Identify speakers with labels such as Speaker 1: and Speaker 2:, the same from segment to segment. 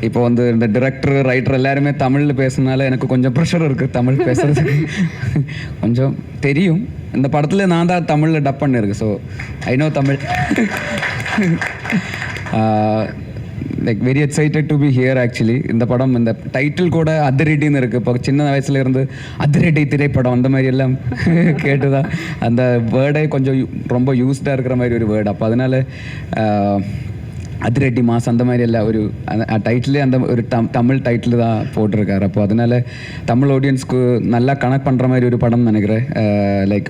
Speaker 1: இப்போ வந்து இந்த டிரெக்டர் ரைட்டர் எல்லாருமே தமிழில் பேசுனால எனக்கு கொஞ்சம் ப்ரெஷர் இருக்குது தமிழ் பேசுகிறதுக்கு. கொஞ்சம் தெரியும். இந்த படத்தில் நான் தான் தமிழில் டப் பண்ணியிருக்கேன். So I know Tamil. Like very excited to be here actually. இந்த படம் இந்த டைட்டில் கூட அதிரெட்டின்னு இருக்குது. இப்போ சின்ன வயசுல இருந்து அதிரெட்டி திரைப்படம் அந்த மாதிரி எல்லாம் கேட்டுதான் அந்த வேர்டே கொஞ்சம் ரொம்ப யூஸ்டாக இருக்கிற மாதிரி ஒரு வேர்டு. அப்போ அதனால அதிரெட்டி மாஸ் அந்த மாதிரி எல்லாம் ஒரு டைட்டிலே அந்த ஒரு தமிழ் டைட்டில் தான் போட்டிருக்காரு. அப்போ அதனால தமிழ் ஆடியன்ஸ்க்கு நல்லா கனெக்ட் பண்ணுற மாதிரி ஒரு படம்னு நினைக்கிறேன். லைக்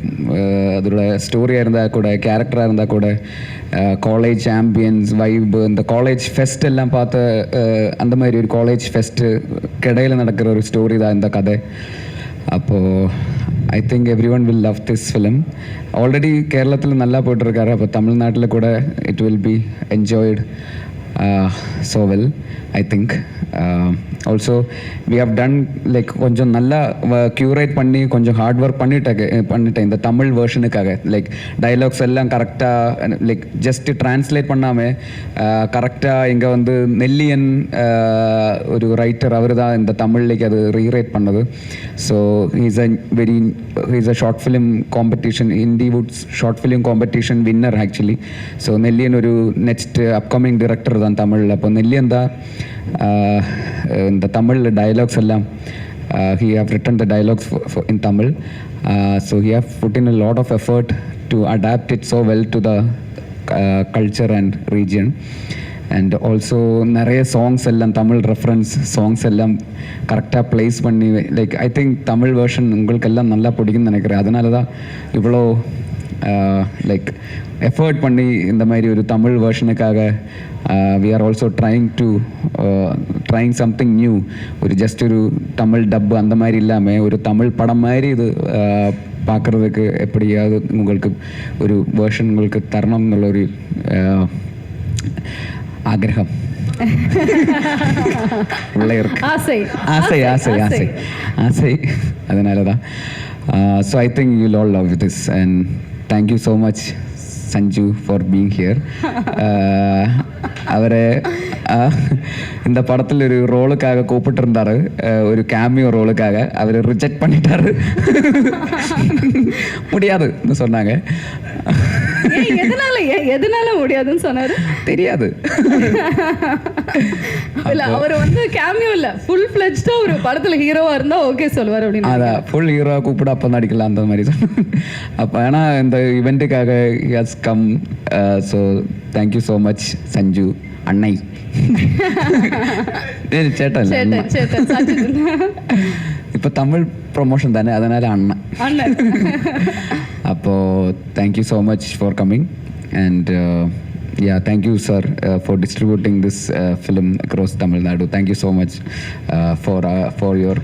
Speaker 1: அதோட ஸ்டோரியாக இருந்தால் கூட, கேரக்டராக இருந்தால் கூட, காலேஜ் ஆம்பியன்ஸ் வைப், இந்த காலேஜ் ஃபெஸ்ட் எல்லாம் பார்த்த அந்த மாதிரி ஒரு காலேஜ் ஃபெஸ்ட்டு கிடையில் நடக்கிற ஒரு ஸ்டோரி தான் இந்த கதை. அப்போது I think every one will love this film. Already கேரளத்தில் நல்லா போட்டிருக்காரு. அப்போ தமிழ்நாட்டில் கூட it will be enjoyed so well I think. Also we have done like கொஞ்சம் நல்லா க்யூரேட் பண்ணி கொஞ்சம் ஹார்ட் ஒர்க் பண்ணிட்டேன் இந்த தமிழ் வேர்ஷனுக்காக. லைக் டைலாக்ஸ் எல்லாம் கரெக்டாக லைக் ஜஸ்ட்டு ட்ரான்ஸ்லேட் பண்ணாமல் கரெக்டாக இங்கே வந்து நெல்லியன் ஒரு ரைட்டர் அவர் தான் இந்த தமிழ்லேக்கு அது ரீரைட் பண்ணது. So he's a short film competition, Indywood's short film competition winner actually. So Nelliyan ஒரு நெக்ஸ்ட் அப்கமிங் டிரெக்டர் தான் தமிழில். அப்போ நெல்லியன் தான் இந்த தமிழ் dialogues எல்லாம் he have written the dialogues in Tamil. So he have put in a lot of effort to adapt it so well to the culture and region. And also நிறைய songs எல்லாம் Tamil reference songs எல்லாம் கரெக்டாக place பண்ணி like I think Tamil version உங்களுக்கு எல்லாம் நல்லா பிடிக்கும்னு நினைக்கிறேன். அதனால தான் இவ்வளோ லைக் எஃபர்ட் பண்ணி இந்த மாதிரி ஒரு தமிழ் வேர்ஷனுக்காக we are also trying something new. ஒரு ஜஸ்ட் ஒரு தமிழ் டப்பு அந்த மாதிரி இல்லாமல் ஒரு தமிழ் படம் மாதிரி இது பார்க்குறதுக்கு எப்படியாவது உங்களுக்கு ஒரு வேர்ஷன் உங்களுக்கு தரணும் എന്നുള്ള ஒரு ஆகிரகம் உள்ளே இருக்கு. ஆசை ஆசை ஆசை ஆசை ஆசை அதனால தான். So I think you all love this and thank you so much Sanju for being here. அவரை இந்த படத்தில் ஒரு ரோலுக்காக கூப்பிட்டுருந்தாரு, ஒரு கேமியோ ரோலுக்காக. அவர் ரிஜெக்ட் பண்ணிட்டாரு, முடியாதுன்னு சொன்னாங்க.
Speaker 2: எதனால முடியாதுன்னு சொன்னாரு தெரியாது. இல்ல அவர் வந்து கேமியோ இல்ல, ஃபுல் ஃப்ளெஜ்டா ஒரு படத்துல ஹீரோவா இருந்தா ஓகே சொல்வார் அப்படின்னு.
Speaker 1: அதான் ஃபுல் ஹீரோவா கூப்பிட அப்போ நடிக்கலாம் அந்த மாதிரி சொன்னாங்க. அப்போ ஏன்னா இந்த இவெண்ட்டுக்காக he has come. So thank you so much Sanju அண்ணை. சேட்டன் இப்போ தமிழ் ப்ரொமோஷன் தானே, அதனால அண்ணன். அப்போ thank you so much for coming and yeah, thank you sir for distributing this film across Tamil Nadu. Thank you so much for your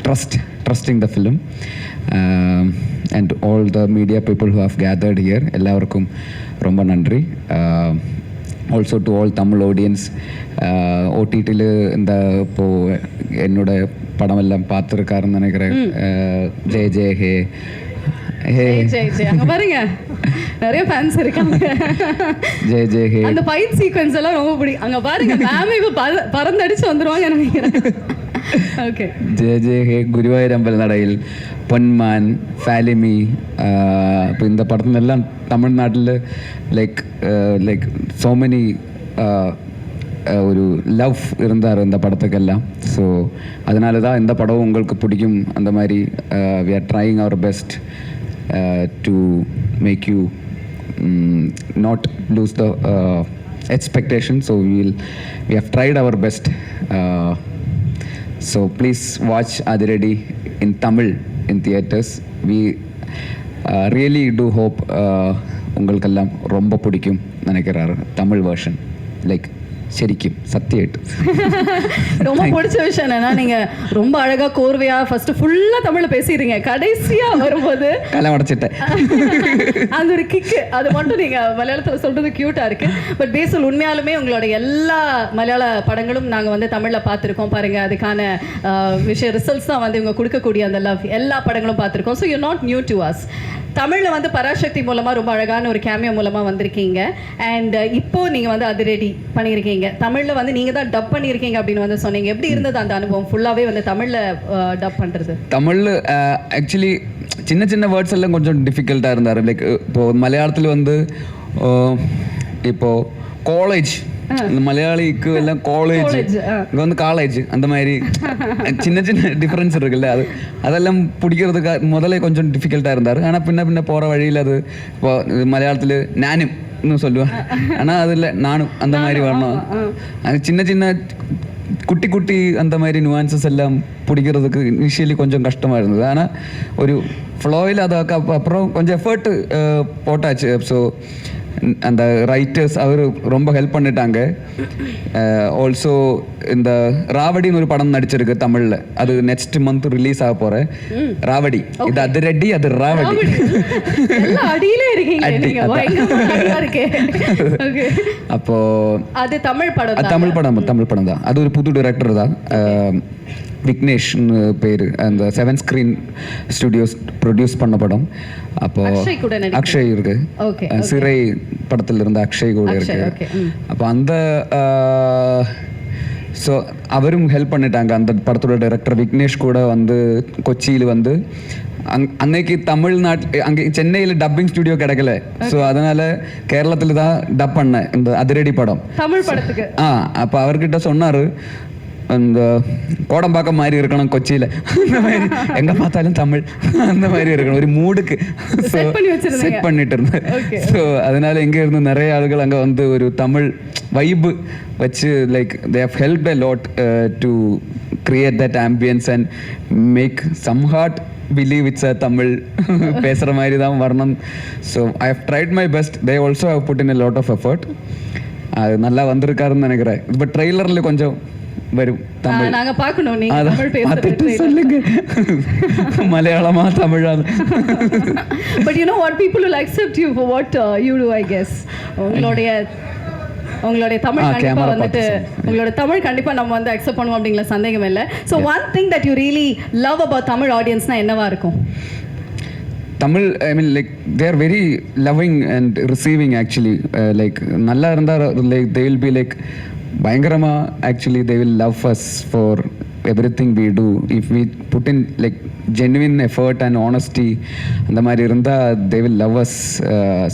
Speaker 1: trusting the film and all the media people who have gathered here. எல்லாருக்கும் ரொம்ப நன்றி. Also to all Tamil audience. ஓடிடியில் இந்த இப்போது என்னோட படம் எல்லாம் பார்த்துருக்காருன்னு நினைக்கிறேன். ஜெய ஜெய ஹே ஹே
Speaker 2: அங்க பாருங்க நிறைய ஃபேன்ஸ் இருக்காங்க.
Speaker 1: ஜெய ஜெய ஹே
Speaker 2: அந்த ஃபைட் சீக்வென்ஸ் எல்லாம் ரொம்ப பிடிக்கும். அங்க பாருங்க மேம் இப்போ பறந்தடிச்சு வந்துருவாங்க நினைக்கிறேன். ஓகே.
Speaker 1: ജയ ജയ ഹേ, ഗുരുവായൂരമ്പൽ നടയിൽ, പൊന്മാൻ, ഫാലിമി. இப்போ இந்த படத்துலெல்லாம் தமிழ்நாட்டில் லைக் ஸோ மெனி ஒரு லவ் இருந்தார் இந்த படத்துக்கெல்லாம். ஸோ அதனால தான் இந்த படம் உங்களுக்கு பிடிக்கும். அந்த மாதிரி we are trying our best to make you not lose the expectation. So we have tried our best. So please watch Adireddy in Tamil in theaters. We really do hope உங்களுக்கெல்லாம் ரொம்ப பிடிக்கும் நினைக்கிறாரு தமிழ் வேர்ஷன். லைக் ശരിക്കും സത്യമായിട്ട്
Speaker 2: ரொம்ப பிடிச்ச விஷயம் என்னன்னா, நீங்க ரொம்ப அழகா கோர்வையா ஃபர்ஸ்ட் ஃபுல்லா தமிழ்ல பேசிடுறீங்க, கடைசியா வரும்போது
Speaker 1: கலை உடைச்சிட்டேன்.
Speaker 2: அந்த ஒரு கிக் அது மட்டும் நீங்க மலையாளத்துல சொல்றது கியூட்டா இருக்கு. பட் பேசல் உண்மையாலுமே உங்களோட எல்லா மலையாள படங்களும் நாங்க வந்து தமிழ்ல பார்த்துருக்கோம். பாருங்க அதுக்கான விஷயம் ரிசல்ட்ஸ் தான் வந்து இவங்க கொடுக்கக்கூடிய அந்த லவ் எல்லா படங்களும் பார்த்துருக்கோம். So you not new to us. தமிழில் வந்து பராசக்தி மூலமாக ரொம்ப அழகான ஒரு கேமியோ மூலமாக வந்திருக்கீங்க. அண்ட் இப்போ நீங்கள் வந்து அதிரடி பண்ணியிருக்கீங்க. தமிழில் வந்து நீங்கள் தான் டப் பண்ணியிருக்கீங்க அப்படின்னு வந்து சொன்னீங்க. எப்படி இருந்தது அந்த அனுபவம் ஃபுல்லாகவே வந்து தமிழில் டப் பண்ணுறது?
Speaker 1: தமிழில் ஆக்சுவலி சின்ன சின்ன வேர்ட்ஸ் எல்லாம் கொஞ்சம் டிஃபிகல்ட்டாக இருந்தார். லைக் இப்போது மலையாளத்தில் வந்து இப்போது காலேஜ், இந்த மலையாளிக்கு எல்லாம் காலேஜ், இங்கே வந்து காலேஜ், அந்த மாதிரி சின்ன சின்ன டிஃப்ரென்ஸ் இருக்குல்ல, அதெல்லாம் பிடிக்கிறதுக்கு முதல்ல கொஞ்சம் டிஃபிகல்ட்டாக இருந்தார். ஆனால் பின்ன போகிற வழியில் அது இப்போ மலையாளத்தில் நானும் இன்னும் சொல்லுவேன், ஆனால் அதில் நானும் அந்த மாதிரி வரணும். அது சின்ன சின்ன குட்டி குட்டி அந்த மாதிரி நுவான்சஸ் எல்லாம் பிடிக்கிறதுக்கு இனிஷியலி கொஞ்சம் கஷ்டமாக இருந்தது. ஆனால் ஒரு ஃப்ளோவில் அതൊക്കെ அப்புறம் கொஞ்சம் எஃபர்ட் போட்டாச்சு. ஸோ அந்த ரைட்டர்ஸ் அவர் ரொம்ப ஹெல்ப் பண்ணிட்டாங்க. ஆல்சோ இந்த ராவடின்னு ஒரு படம் நடிச்சிருக்கு தமிழில், அது நெக்ஸ்ட் மந்த் ரிலீஸ் ஆக போகிறேன். ராவடி, இது அது ரெட்டி, அது ராவடி. அப்போ அது தமிழ் படம் தான். அது ஒரு புது டைரக்டர் தான், விக்னேஷ்னு பேர். அந்த 7 ஸ்க்ரீன் ஸ்டுடியோஸ் ப்ரொடியூஸ் பண்ண படம். அப்போ அக்ஷய் இருக்கு, சிறை படத்தில் இருந்த அக்ஷய் கூட இருக்கு. அப்போ அந்த ஸோ அவரும் ஹெல்ப் பண்ணிட்டாங்க. அந்த படத்தோட டைரக்டர் விக்னேஷ் கூட வந்து கொச்சியில் வந்து அன்னைக்கு தமிழ்நாட்டில் அங்கே சென்னையில் டப்பிங் ஸ்டுடியோ கிடைக்கல. ஸோ அதனால கேரளத்தில் தான் டப் பண்ணேன் இந்த அதிரடி படம், தமிழ் படத்துக்கு. அப்போ அவர்கிட்ட சொன்னார், அந்த கோடம்பாக்கம் மாதிரி இருக்கணும் கொச்சியில், அந்த மாதிரி எங்கே பார்த்தாலும் தமிழ் அந்த மாதிரி இருக்கணும், ஒரு மூடுக்கு செட் பண்ணிட்டு இருந்தேன். ஸோ அதனால எங்கே இருந்து நிறைய ஆளுகள் அங்கே வந்து ஒரு தமிழ் வைப்பு வச்சு like they have help a lot to create that ambience and make some heart believe it's a Tamil பேசுகிற மாதிரி தான் வரணும். So I have tried my best. They also have put in a lot of effort. அது நல்லா வந்திருக்காருன்னு நினைக்கிறேன். இப்போ ட்ரெய்லரில் கொஞ்சம் வரும் தமிழ், நாங்க பார்க்கணும். நீங்க தமிழ் பேசுறது சொல்லுங்க, மலையாளமா தமிழா?
Speaker 2: But you know what, people will accept you for what you do, I guess. உங்களுடைய தமிழ் கண்டிப்பா வந்துட்டு உங்களோட தமிழ் கண்டிப்பா நம்ம வந்து அக்செப்ட் பண்ணுவோம் அப்படிங்கிற சந்தேகம் இல்லை. So one thing that you really love about Tamil ஆடியன்ஸ்னா என்னவா இருக்கும்?
Speaker 1: Tamil, I mean like they are very loving and receiving actually. Like நல்லா இருந்தால் like they will be like பயங்கரமாக actually they will love us for everything we do. If we put in like genuine effort and honesty அந்த மாதிரி இருந்தால் they will love us.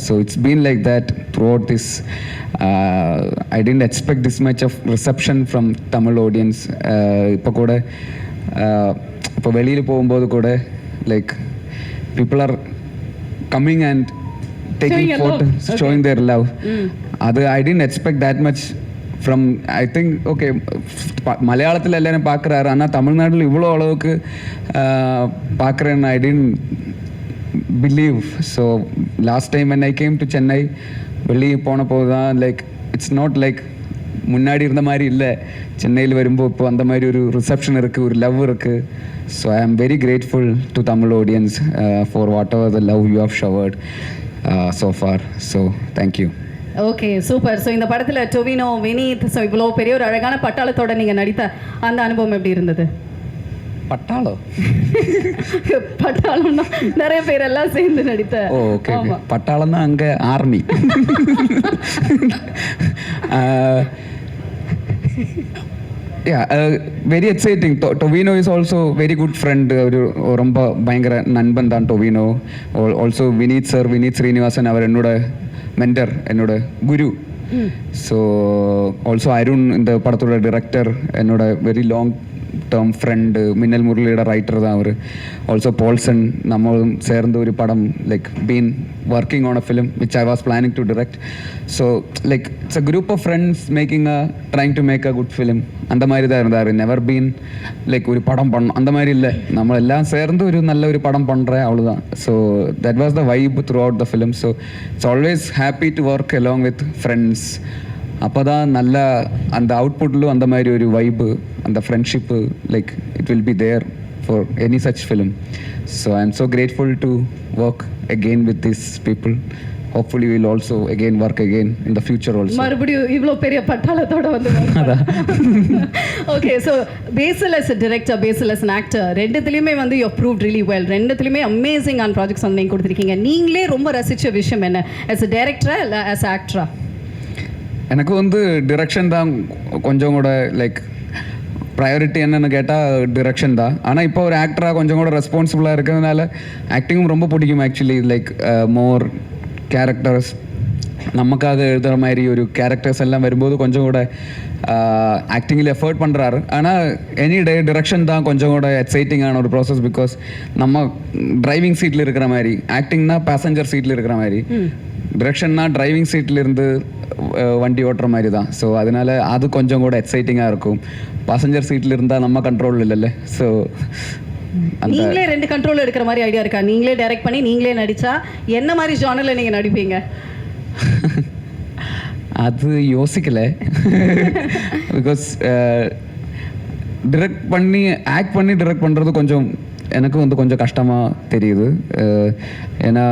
Speaker 1: So it's been like that throughout this. I tent expect this much of reception from Tamil audience. இப்போ கூட இப்போ வெளியில் போகும்போது கூட like people are coming and taking photos, showing their love. அது I didn't expect that much from, I think, okay, மலையாளத்தில் எல்லாரும் பார்க்குறாரு, ஆனால் தமிழ்நாட்டில் இவ்வளோ அளவுக்கு பார்க்குறேன்னு I didn't believe. So last time when I came to Chennai, வெளியே போன போது தான் லைக் இட்ஸ் நாட் லைக் முன்னாடி இருந்த மாதிரி இல்லை. சென்னையில் வரும்போது இப்போ அந்த மாதிரி ஒரு ரிசப்ஷன் இருக்குது, ஒரு லவ் இருக்குது. So I am very grateful to Tamil audience for whatever the love you have showered so far. So thank you.
Speaker 2: Okay, super. ஸோ இந்த படத்தில் டொவினோ, வினீத், ஸோ இவ்வளோ பெரிய ஒரு அழகான பட்டாளத்தோட நீங்கள் நடித்த அந்த அனுபவம் எப்படி இருந்தது?
Speaker 1: பட்டாளம்
Speaker 2: பட்டாளம்னா நிறைய பேர் எல்லாம் சேர்ந்து நடித்த.
Speaker 1: ஓகே, பட்டாளம் தான் அங்கே army. Very exciting. Tovino is also very good friend. ஒரு ரொம்ப பயங்கர நண்பன் தான் டொவினோ. ஆல்சோ வினீத் சார், வினீத் ஸ்ரீனிவாசன், அவர் என்னோட மென்டர், என்னோட குரு. ஸோ ஆல்சோ அருண், இந்த படத்தோட டிரெக்டர், என்னோட வெரி லாங் டேர்ம் ஃப்ரெண்டு. மின்னல் முரளியோட ரைட்டர் தான் அவர். ஆல்சோ போல்சன், நம்மளும் சேர்ந்து ஒரு படம் like been working on a film which I was planning to direct. So like it's a group of friends trying to make a good film. அந்த மாதிரி தான் இருந்தார். never been like ஒரு படம் பண்ணணும் அந்த மாதிரி இல்லை, நம்ம எல்லாம் சேர்ந்து ஒரு நல்ல ஒரு படம் பண்ணுறேன் அவ்வளோதான். So that was the vibe throughout the film. So it's always happy to work along with friends. அப்போ தான் நல்ல அந்த அவுட்புட்லும் அந்த மாதிரி ஒரு வைப்பு, அந்த friendship like it will be there for any such film. So I'm so grateful to work again with these people. hopefully we'll also again work again in the future also.
Speaker 2: மறுபடியும் இவ்வளோ பெரிய பட்டாளத்தோட வந்து okay so Basil as a director, Basil as an actor, ரெண்டுத்துலேயுமே வந்து you proved really well. ரெண்டுத்துலேயுமே amazing ஆன் projects வந்து நீங்கள் கொடுத்துருக்கீங்க. நீங்களே ரொம்ப ரசித்த விஷயம் என்ன as a director இல்லை as a actor?
Speaker 1: எனக்கு வந்து டிரெக்ஷன் தான் கொஞ்சம் கூட லைக் ப்ரையாரிட்டி என்னென்னு கேட்டால் டிரெக்ஷன் தான். ஆனால் இப்போ ஒரு ஆக்டராக கொஞ்சம் கூட ரெஸ்பான்சிபிளாக இருக்கிறதுனால ஆக்டிங்கும் ரொம்ப பிடிக்கும் ஆக்சுவலி. லைக் மோர் கேரக்டர்ஸ் நமக்காக எழுதுகிற மாதிரி ஒரு கேரக்டர்ஸ் எல்லாம் வரும்போது கொஞ்சம் கூட ஆக்டிங்கில் எஃபர்ட் பண்ணுறாரு. ஆனால் எனி டே டிரெக்ஷன் தான் கொஞ்சம் கூட எக்ஸைட்டிங்கான ஒரு ப்ராசஸ். பிகாஸ் நம்ம டிரைவிங் சீட்டில் இருக்கிற மாதிரி, ஆக்டிங்னா பேசஞ்சர் சீட்டில் இருக்கிற மாதிரி, டிரெக்ஷன்னா டிரைவிங் சீட்டில் இருந்து வண்டி ஓட்டுற மாதிரி தான். ஸோ அதனால அது கொஞ்சம் கூட எக்ஸைட்டிங்காக இருக்கும். பேசஞ்சர் சீட்டில் இருந்தால் நம்ம கண்ட்ரோல் இல்லைல்ல. ஸோ
Speaker 2: நீங்களே ரெண்டு கண்ட்ரோல் எடுக்கிற மாதிரி ஐடியா இருக்கா? நீங்களே டைரக்ட் பண்ணி நீங்களே நடிச்சா என்ன மாதிரி ஜானரில் நீங்கள் நடிப்பீங்க?
Speaker 1: அது யோசிக்கல. பிகாஸ் டிரெக்ட் பண்ணி ஆக்ட் பண்ணி டிரெக்ட் பண்ணுறது கொஞ்சம் எனக்கு வந்து கொஞ்சம் கஷ்டமாக தெரியுது. ஏன்னா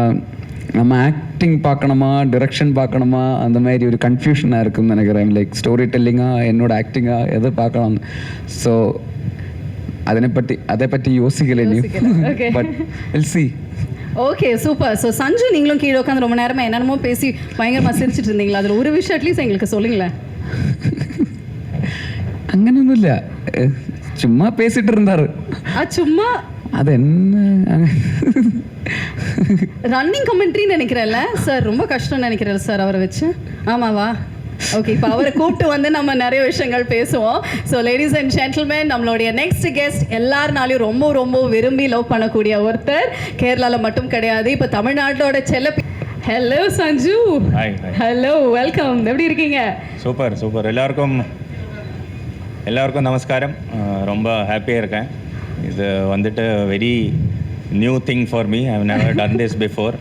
Speaker 1: நம்ம ஆக்டிங் பார்க்கணுமா டிரெக்ஷன் பார்க்கணுமா அந்த மாதிரி ஒரு கன்ஃபியூஷனாக இருக்குன்னு நினைக்கிறேன். லைக் ஸ்டோரி டெல்லிங்காக என்னோட ஆக்டிங்காக எதை பார்க்கலாம். ஸோ அதை பற்றி யோசிக்கல நீ. But will see.
Speaker 2: Okay super. So Sanju, நீங்களும் கீழே உட்காந்து ரொம்ப நேரமாக என்னென்னமோ பேசி பயங்கரமாக சிரிச்சிட்டு இருந்தீங்களா? அதில் ஒரு விஷயம் அட்லீஸ்ட் எங்களுக்கு சொல்லுங்களேன்.
Speaker 1: അങ്ങനൊന്നും ഇല്ല, ചുമ്മാ പേസിട്ട് இருந்தாரு.
Speaker 2: சும்மா
Speaker 1: அது என்ன
Speaker 2: ரன்னிங் கமெண்ட்ரின்னு நினைக்கிறேன்ல சார்? ரொம்ப கஷ்டம்னு நினைக்கிறேன் சார் அவரை வச்சு. ஆமாவா? ஓகே, இப்போ அவரை கூப்பிட்டு வந்து நம்ம நிறைய விஷயங்கள் பேசுவோம். ஸோ லேடிஸ் அண்ட் ஜென்டில்மேன், நம்மளுடைய நெக்ஸ்ட் கெஸ்ட் எல்லாருனாலையும் ரொம்ப ரொம்ப விரும்பி லவ் பண்ணக்கூடிய ஒருத்தர். கேரளாவில் மட்டும் கிடையாது, இப்போ தமிழ்நாட்டோட செல்ல. ஹலோ சஞ்சு. Hello, welcome. எப்படி இருக்கீங்க?
Speaker 3: Super super. எல்லாருக்கும் நமஸ்காரம். ரொம்ப ஹாப்பியாக இருக்கேன். இது வந்துட்டு very new thing for me. I never done this before.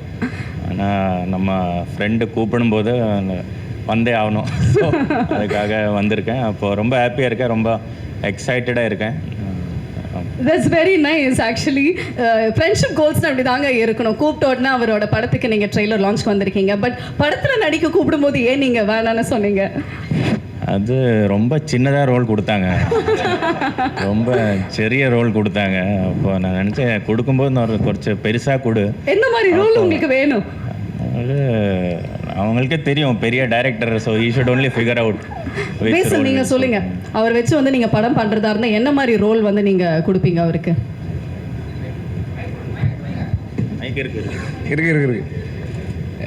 Speaker 3: ஆனால் நம்ம ஃப்ரெண்டு கூப்பிடும்போது வந்தே ஆகணும். ஸோ அதுக்காக வந்திருக்கேன். அப்போது ரொம்ப ஹாப்பியாக இருக்கேன், ரொம்ப எக்ஸைட்டடாக இருக்கேன்.
Speaker 2: That's very nice. Actually friendship கோல்ஸ்னு அப்படி தாங்க இருக்கணும். கூப்பிட்ட உடனே அவரோட படத்துக்கு நீங்கள் ட்ரெய்லர் லான்ச்க்கு வந்திருக்கீங்க. பட் படத்தில் நடிக்க கூப்பிடும்போது ஏன் நீங்கள் வேணான்னு சொன்னீங்க?
Speaker 3: அது ரொம்ப சின்னதாக ரோல் கொடுத்தாங்க, ரொம்ப சிறிய ரோல் கொடுத்தாங்க. அப்போ நான் நினச்சேன் கொடுக்கும்போது நான் கொஞ்சம் பெருசாக கொடு.
Speaker 2: என்ன மாதிரி ரோல் உங்களுக்கு வேணும்?
Speaker 3: அது அவங்களுக்கே தெரியும், பெரிய director. So you should only figure out.
Speaker 2: நீங்கள் சொல்லுங்க, அவர் வச்சு வந்து நீங்கள் படம் பண்ணுறதா இருந்தால் என்ன மாதிரி ரோல் வந்து நீங்கள் கொடுப்பீங்க அவருக்கு?
Speaker 1: இருக்கு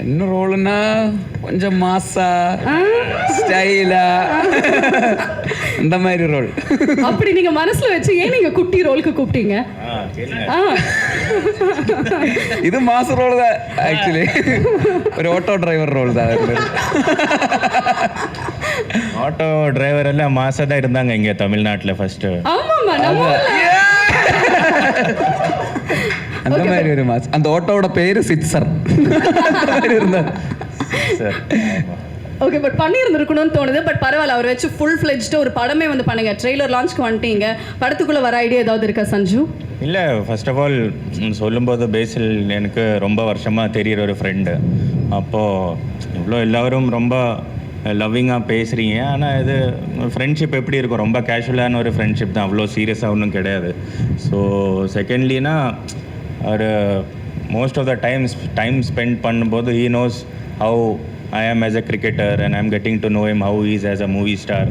Speaker 1: என்ன ரோலுன்னா கொஞ்சம் மாசா ஸ்டைலா இந்த மாதிரி ரோல்.
Speaker 2: அப்படி நீங்க மனசுல வச்சு ஏன் நீங்க குட்டி ரோலுக்கு கூப்பிட்டீங்க?
Speaker 1: இது மாச ரோல் தான் ஆக்சுவலி. ஒரு ஆட்டோ டிரைவர் ரோல் தான்.
Speaker 3: ஆட்டோ டிரைவர் எல்லாம் மாசா தான் இருந்தாங்க இங்க தமிழ்நாட்டில் ஃபர்ஸ்ட்.
Speaker 1: அந்த மாதிரி ஒரு மாஸ். அந்த ஆட்டோவோட பேரு சிட்சர் இருந்தார்.
Speaker 2: ஓகே, பட் பண்ணியிருந்துருக்கணும்னு தோணுது. பட் பரவாயில்ல, அவர் வச்சு ஃபுல் ஃப்ளெஜ்டு ஒரு படமே வந்து பண்ணுங்க. ட்ரெய்லர் லான்ச்க்கு வந்துட்டீங்க, படத்துக்குள்ளே வர ஐடியா ஏதாவது இருக்கா சஞ்சு?
Speaker 3: இல்லை, ஃபர்ஸ்ட் ஆஃப் ஆல் சொல்லும்போது பேசில் எனக்கு ரொம்ப வருஷமாக தெரிகிற ஒரு ஃப்ரெண்டு. அப்போது இவ்வளோ எல்லோரும் ரொம்ப லவ்விங்காக பேசுகிறீங்க. ஆனால் இது ஃப்ரெண்ட்ஷிப் எப்படி இருக்கும்? ரொம்ப கேஷுவலான ஒரு ஃப்ரெண்ட்ஷிப் தான், அவ்வளோ சீரியஸாக ஒன்றும் கிடையாது. ஸோ செகண்ட்லினா ஒரு most of the time spend பண்ணும்போது he knows how I am as a cricketer and I am getting to know him how he is as a movie star.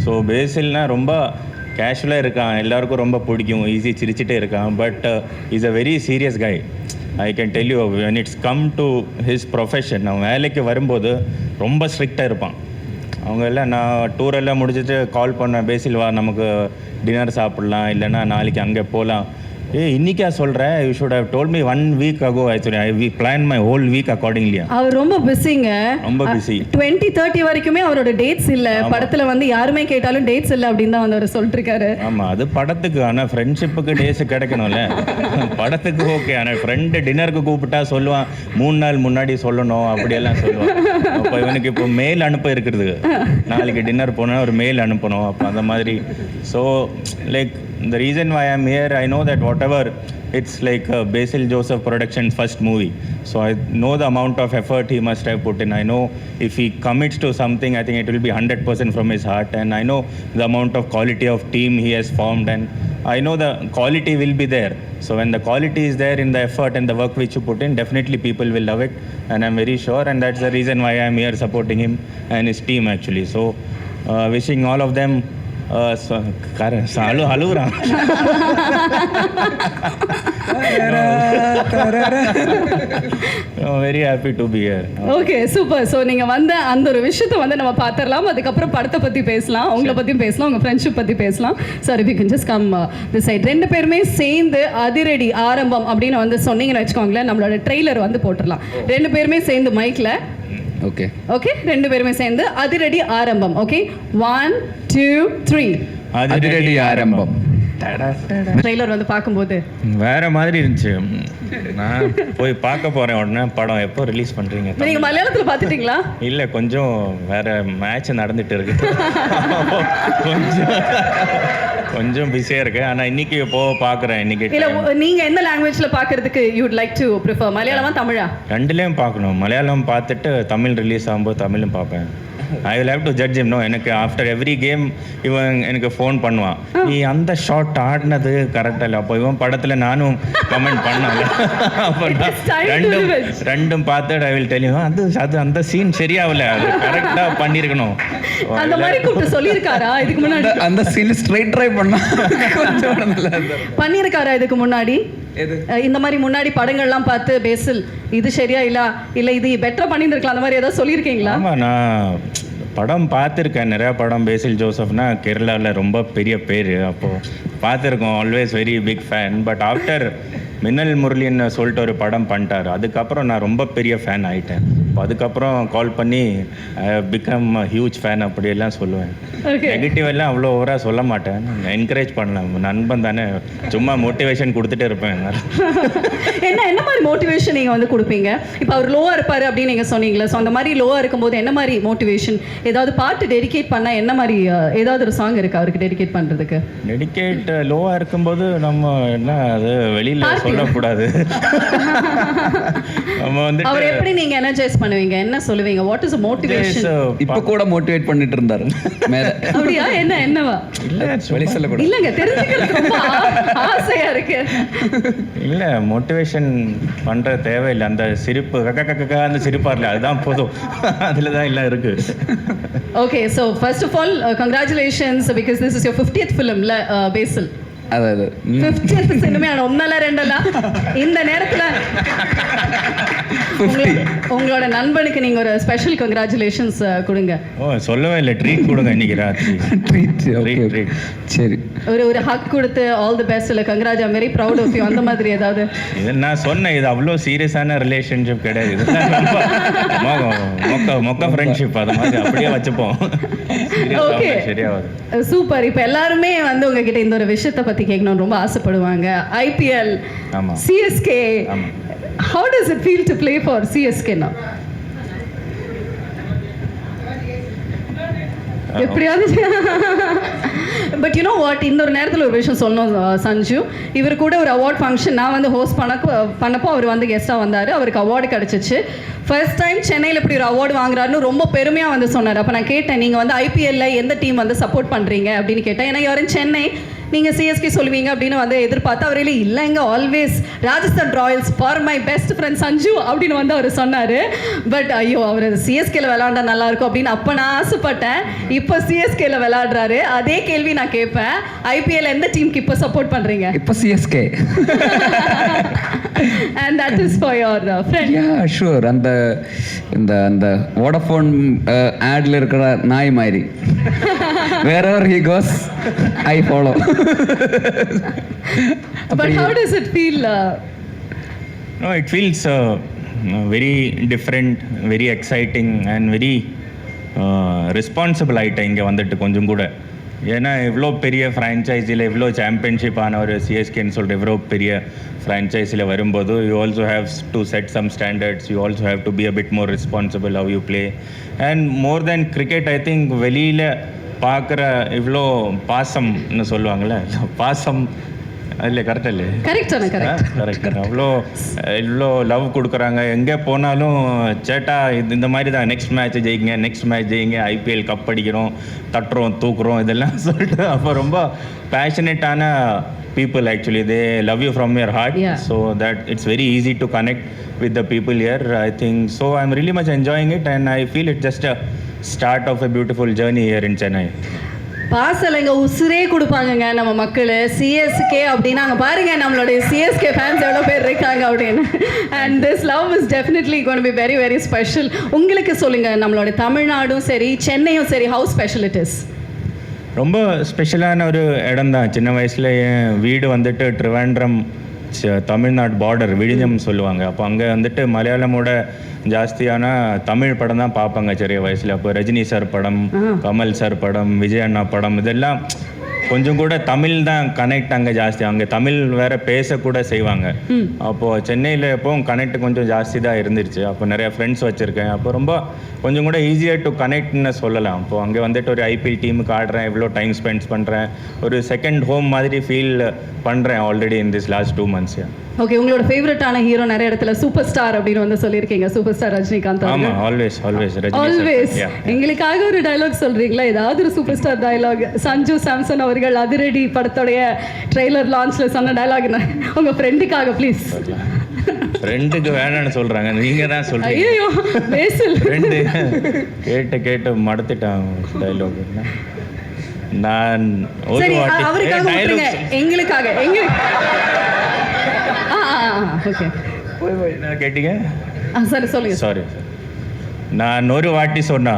Speaker 3: So பேசில்னா ரொம்ப கேஷுவலாக இருக்கான், எல்லாருக்கும் ரொம்ப பிடிக்கும், ஈஸி சிரிச்சிட்டே இருக்கான். But is a very serious guy. I can tell you, when it's come to his profession, அவன் வேலைக்கு வரும்போது ரொம்ப ஸ்ட்ரிக்டாக இருப்பான். அவங்க எல்லாம் நான் டூரெல்லாம் முடிச்சுட்டு கால் பண்ணேன், பேசில் வா நமக்கு டின்னர் சாப்பிட்லாம், இல்லைன்னா நாளைக்கு அங்கே போகலாம். இன்னைக்கா சொல்கிறேன், you should have told me 1 week ago. Actually I plan my whole week accordingly.
Speaker 2: அவர் ரொம்ப பிஸிங்க,
Speaker 3: ரொம்ப பிஸி.
Speaker 2: 2030 வரைக்குமே அவரோட டேட்ஸ் இல்லை படத்தில். வந்து யாருமே கேட்டாலும் டேட்ஸ் இல்லை அப்படின்னு தான் வந்து அவர் சொல்லிட்டு இருக்காரு.
Speaker 3: ஆமாம், அது படத்துக்கு. ஆனால் ஃப்ரெண்ட்ஷிப்புக்கு டேஸ் கிடைக்கணும்ல. படத்துக்கு ஓகே, ஆனால் ஃப்ரெண்டு டின்னருக்கு கூப்பிட்டா சொல்லுவான் 3 நாள் முன்னாடி சொல்லணும், அப்படியெல்லாம் சொல்லுவான். அப்போ இவனுக்கு இப்போ மெயில் அனுப்ப இருக்கிறது, நாளைக்கு டின்னர் போனால் ஒரு மெயில் அனுப்பணும். அப்போ அந்த மாதிரி. So like the reason why I'm here, I know that whatever, it's like Basil Joseph Productions' first movie. So I know the amount of effort he must have put in. I know if he commits to something, I think it will be 100% from his heart. And I know the amount of quality of team he has formed, and I know the quality will be there. So when the quality is there in the effort and the work which you put in, definitely people will love it. And I'm very sure, and that's the reason why I'm here supporting him and his team actually. So wishing all of them அழுகுறான். Very happy to be here.
Speaker 2: Okay super. So நீங்கள் வந்த அந்த ஒரு விஷயத்தை வந்து நம்ம பார்த்துடலாம். அதுக்கப்புறம் படத்தை பற்றி பேசலாம், உங்களை பற்றியும் பேசலாம், உங்கள் ஃப்ரெண்ட்ஷிப் பற்றி பேசலாம். Sir if you can just come this side. ரெண்டு பேருமே சேர்ந்து அதிரடி ஆரம்பம் அப்படின்னு வந்து சொன்னீங்கன்னு வச்சுக்கோங்களேன், நம்மளோட ட்ரெய்லர் வந்து போட்டுடலாம். ரெண்டு பேருமே சேர்ந்து மைக்கில்.
Speaker 1: ஓகே
Speaker 2: ஓகே, ரெண்டு பேருமே சேர்ந்து அதிரடி ஆரம்பம். ஓகே 1 2 3.
Speaker 1: அதிரடி ஆரம்பம்.
Speaker 2: ட்ரெய்லர் வந்து பார்க்கும்போது
Speaker 3: வேற மாதிரி இருந்துச்சு. நான் போய் பார்க்க போறேன் உடனே. படம் எப்போ ரிலீஸ் பண்றீங்க?
Speaker 2: நீங்க மலையாளத்துல பார்த்துட்டீங்களா?
Speaker 3: இல்ல, கொஞ்சம் வேற மேட்ச் நடந்துட்டு இருக்கு. கொஞ்சம் பிஸியா இருக்கு. ஆனா இன்னைக்கு பார்க்குறேன். இன்னைக்கு
Speaker 2: இல்ல, நீங்க எந்த லாங்குவேஜ்ல பார்க்கிறதுக்கு you would like to prefer? மலையாளமா தமிழா?
Speaker 3: ரெண்டுலயும் பார்க்கணும். மலையாளம் பார்த்துட்டு தமிழ் ரிலீஸ் ஆகும்போது தமிழும் பார்ப்பேன். I will have to judge him. No, எனக்கு ஆஃப்டர் எவ்ரி கேம் இவன் எனக்கு ஃபோன் பண்ணுவான், நீ அந்த ஷாட் ஆடினது கரெக்டாக இல்லை. அப்போ இவன் படத்தில் நானும் கமெண்ட் பண்ணல. அப்போ ரெண்டும் பார்த்துட்டு ஐ வில் டெல் யூ, அது அந்த சீன் சரியாகல, அது கரெக்டாக பண்ணியிருக்கணும்.
Speaker 2: அந்த மாதிரி கூப்பிட்டு சொல்லியிருக்காரா இதுக்கு முன்னாடி?
Speaker 1: அந்த சீன் ஸ்ட்ரைட் ட்ரை பண்ணா
Speaker 2: பண்ணியிருக்காரா இதுக்கு முன்னாடி? இந்த மாதிரி முன்னாடி படங்கள்லாம் பார்த்து பேசில் இது சரியா இல்ல இது பெட்டரா பண்ணியிருக்கலாம் அந்த மாதிரி ஏதாவது சொல்லியிருக்கீங்களா?
Speaker 3: ஆமாம், நான் படம் பார்த்துருக்கேன். நிறையா படம். பேசில் ஜோசப்னா கேரளாவில் ரொம்ப பெரிய பேர். அப்போது பார்த்துருக்கோம். Always very big fan. But after மின்னல் முரளின்னு சொல்லிட்டு ஒரு படம் பண்ணிட்டார். அதுக்கப்புறம் நான் ரொம்ப பெரிய ஃபேன் ஆகிட்டேன். இப்போ அதுக்கப்புறம் கால் பண்ணி பிகம் ஹியூஜ் ஃபேன் அப்படியெல்லாம் சொல்லுவேன். நெகட்டிவ் எல்லாம் அவ்வளோ ஓவராக சொல்ல மாட்டேன். என்கரேஜ் பண்ணலாம், நண்பன் தானே, சும்மா மோட்டிவேஷன் கொடுத்துட்டே இருப்பேன்.
Speaker 2: என்ன மாதிரி மோட்டிவேஷன் நீங்கள் வந்து கொடுப்பீங்க? இப்போ அவர் லோவாக இருப்பார் அப்படின்னு நீங்கள் சொன்னீங்களே, ஸோ அந்த மாதிரி லோவாக இருக்கும்போது என்ன மாதிரி மோட்டிவேஷன்? ஏதாவது பாட்டு டெடிகேட் பண்ணால் என்ன மாதிரி, ஏதாவது ஒரு சாங் இருக்கா அவருக்கு டெடிகேட் பண்ணுறதுக்கு?
Speaker 3: டெடிகேட் லோவாக இருக்கும்போது நம்ம என்ன அது வெளியில் சொல்லக்கூடாது. நம்ம வந்து
Speaker 2: அவர் எப்படி நீங்க எனர்ஜைஸ் பண்ணுவீங்க? என்ன சொல்லுவீங்க? What is motivation?
Speaker 1: இப்ப கூட மோட்டிவேட் பண்ணிட்டு இருந்தாரு மேல.
Speaker 2: அப்படியா? என்னவா?
Speaker 3: இல்ல,
Speaker 1: வெளி சொல்ல கூட
Speaker 2: இல்லங்க, தெரிஞ்சுக்கிறது ரொம்ப ஆசையா இருக்கு.
Speaker 3: இல்ல, மோட்டிவேஷன் பண்ற தேவையில்லை. அந்த சிரிப்பு கக்க அந்த சிரிப்பா இல்ல, அதுதான் போதும். அதுல தான் எல்லாம் இருக்கு.
Speaker 2: Okay, so first of all congratulations because this is your 50th ஃபிலிம்ல பேசில்.
Speaker 1: அதாவது
Speaker 2: 50th சினிமா ஒன்னல ரெண்டல இந்த நேரத்துல உங்களோட நண்பனுக்கு நீங்க ஒரு ஸ்பெஷல் கங்க்ராச்சுலேஷன்ஸ் கொடுங்க.
Speaker 3: ஓ, சொல்லவே இல்லை, ட்ரீட் கொடுங்க இன்னைக்கு ராத்திரி.
Speaker 1: ட்ரீட். சரி,
Speaker 2: ஒரு ஹக் கொடுத்து ஆல் தி பெஸ்ட் இல்ல congrats, I am very proud of you அந்த மாதிரி ஏதாவது? இது
Speaker 3: நான் சொன்னேன், இது அவ்வளோ சீரியஸான ரிலேஷன்ஷிப் கிடையாது. இது மொக்க ஃப்ரெண்ட்ஷிப், அது மாதிரி அப்படியே வச்சுப்போம்.
Speaker 2: ஓகே,
Speaker 3: சரியாவது.
Speaker 2: சூப்பர். இப்போ எல்லாருமே வந்து உங்ககிட்ட இந்த ஒரு விஷயத்தை பத்தி கேட்கணும்னு ரொம்ப ஆசைப்படுவாங்க. IPL, CSK, how does it feel to play for CSK now? எப்படியாவது பட் யூ நோ வாட், இந்த ஒரு நேரத்தில் ஒரு விஷயம் சொல்லணும் சஞ்சு. இவர் கூட ஒரு அவார்ட் ஃபங்க்ஷன் நான் வந்து ஹோஸ்ட் பண்ணப்போ அவர் வந்து கெஸ்ட்டாக வந்தார். அவருக்கு அவார்டு கிடச்சிச்சு. ஃபர்ஸ்ட் டைம் சென்னையில் இப்படி ஒரு அவார்டு வாங்குறாருன்னு ரொம்ப பெருமையாக வந்து சொன்னார். அப்போ நான் கேட்டேன், நீங்கள் வந்து ஐபிஎல்ல எந்த டீம் வந்து சப்போர்ட் பண்ணுறீங்க அப்படின்னு கேட்டேன். ஏன்னா யாரும் சென்னை, நீங்கள் சிஎஸ்கே சொல்லுவீங்க அப்படின்னு வந்து எதிர்பார்த்து அவர் இல்லைங்க always Rajasthan Royals for my best friend Sanju அப்படின்னு வந்து அவர் சொன்னார். பட் ஐயோ, அவர் சிஎஸ்கேல விளையாண்டா நல்லா இருக்கும் அப்படின்னு அப்போ நான் ஆசைப்பட்டேன். இப்போ சிஎஸ்கேல விளையாடுறாரு. அதே கேள்வி நான் கேட்பேன், ஐபிஎல் எந்த டீமுக்கு இப்போ சப்போர்ட் பண்ணுறீங்க?
Speaker 1: இப்போ CSK.
Speaker 2: And that is for your friend.
Speaker 1: Yeah, sure. அந்த அந்த வோடஃபோன் ஆட்ல இருக்கிற நாய் மாதிரி wherever he goes I follow.
Speaker 3: But how does it feel? No, it feels very different, very exciting and very responsible ஆயிட்டேன் இங்கே வந்துட்டு கொஞ்சம் கூட. ஏன்னா இவ்வளோ பெரிய ஃப்ரான்ச்சைஸில் இவ்வளோ சாம்பியன்ஷிப் ஆன ஒரு சிஎஸ்கேன்னு சொல்லிட்டு இவ்வளோ பெரிய ஃப்ரான்ச்சைஸில் வரும்போது you also have to set some standards. You also have to be a bit more responsible how you play. And more than cricket, I think வெளியில் பார்க்குற இவ்வளோ பாசம்னு சொல்லுவாங்கள்ல, பாசம் இல்லை கரெக்டாக இல்லை?
Speaker 2: Correct
Speaker 3: correct. இவ்வளோ லவ் கொடுக்குறாங்க. எங்கே போனாலும் சேட்டா இந்த மாதிரி தான், நெக்ஸ்ட் மேட்ச் ஜெயிங்க, ஐபிஎல் கப் அடிக்கிறோம், தட்டுறோம், தூக்குறோம், இதெல்லாம் சொல்லிட்டு அப்போ ரொம்ப பேஷனேட்டான people actually. They love you from your heart.
Speaker 2: Yeah.
Speaker 3: So that it's very easy to connect with the people here, I think. So I'm really much enjoying it, and I feel it's just a start of a beautiful journey here in Chennai.
Speaker 2: பாசலைங்க உசுரே கொடுப்பாங்கங்க நம்ம மக்கள். CSK அப்படின்னா அங்கே பாருங்க நம்மளுடைய CSK fans எவ்வளோ பேர் இருக்காங்க அப்படின்னு. And this love is definitely gonna be very very special. உங்களுக்கு சொல்லுங்க, நம்மளோட தமிழ்நாடும் சரி சென்னையும் சரி, ஹவு ஸ்பெஷல் இட் இஸ்?
Speaker 3: ரொம்ப ஸ்பெஷலான ஒரு இடம் தான். சின்ன வயசில் என் வீடு வந்துட்டு ட்ரிவாண்ட்ரம் தமிழ்நாடு பார்டர், விழிஞ்சம் சொல்லுவாங்க. அப்போ அங்கே வந்துட்டு மலையாளமோட ஜாஸ்தியான தமிழ் படம் தான் பார்ப்பாங்க சிறிய வயசில். அப்போ ரஜினி சார் படம், கமல் சார் படம், விஜய் அண்ணா படம், இதெல்லாம் கொஞ்சம் கூட தமிழ் தான் கனெக்ட் அங்கே ஜாஸ்தி. அங்கே தமிழ் வேற பேசக்கூட செய்வாங்க. அப்போது சென்னையில் எப்போவும் கனெக்ட் கொஞ்சம் ஜாஸ்தி தான் இருந்துருச்சு. அப்போ நிறைய ஃப்ரெண்ட்ஸ் வச்சுருக்கேன். அப்போ ரொம்ப கொஞ்சம் கூட ஈஸியாக டு கனெக்ட்னு சொல்லலாம். அப்போது அங்கே வந்துட்டு ஒரு ஐபிஎல் டீமுக்கு ஆடுறேன், எவ்வளோ டைம் ஸ்பெண்ட் பண்ணுறேன், ஒரு செகண்ட் ஹோம் மாதிரி ஃபீல் பண்ணுறேன் already in this last 2 months.
Speaker 2: Okay, உங்களோட ஃபேவரட்டான ஹீரோ நிறைய இடத்துல சூப்பர் ஸ்டார் அப்படின்னு வந்து சொல்லியிருக்கீங்க. Super star Rajinikanth.
Speaker 3: ஆமா, ஆல்வேஸ்
Speaker 2: ஆல்வேஸ். எங்களுக்காக ஒரு டயலாக் சொல்றீங்களா? ஏதாவது ஒரு super star dialogue. Sanju Samson அவர்கள் அதிரடி படத்தோடைய ட்ரெய்லர் லான்ச்ல சொன்ன டயலாக் உங்க ஃப்ரெண்டுக்காக ப்ளீஸ்.
Speaker 3: ஃப்ரெண்டுக்கு வேணான்னு சொல்றாங்க, நீங்க தான் சொல்றீங்க.
Speaker 2: ஐயோ பேசல்
Speaker 3: ஃப்ரெண்டு கேட்டு மடத்திட்டான் டயலாக். நான் ஒரு வாட்டி
Speaker 2: அவருக்காக எங்களுக்காக ஓகே
Speaker 3: என்ன கேட்டீங்க?
Speaker 2: சரி சொல்லுங்க.
Speaker 3: சாரி, நான் ஒரு வாட்டி சொன்னா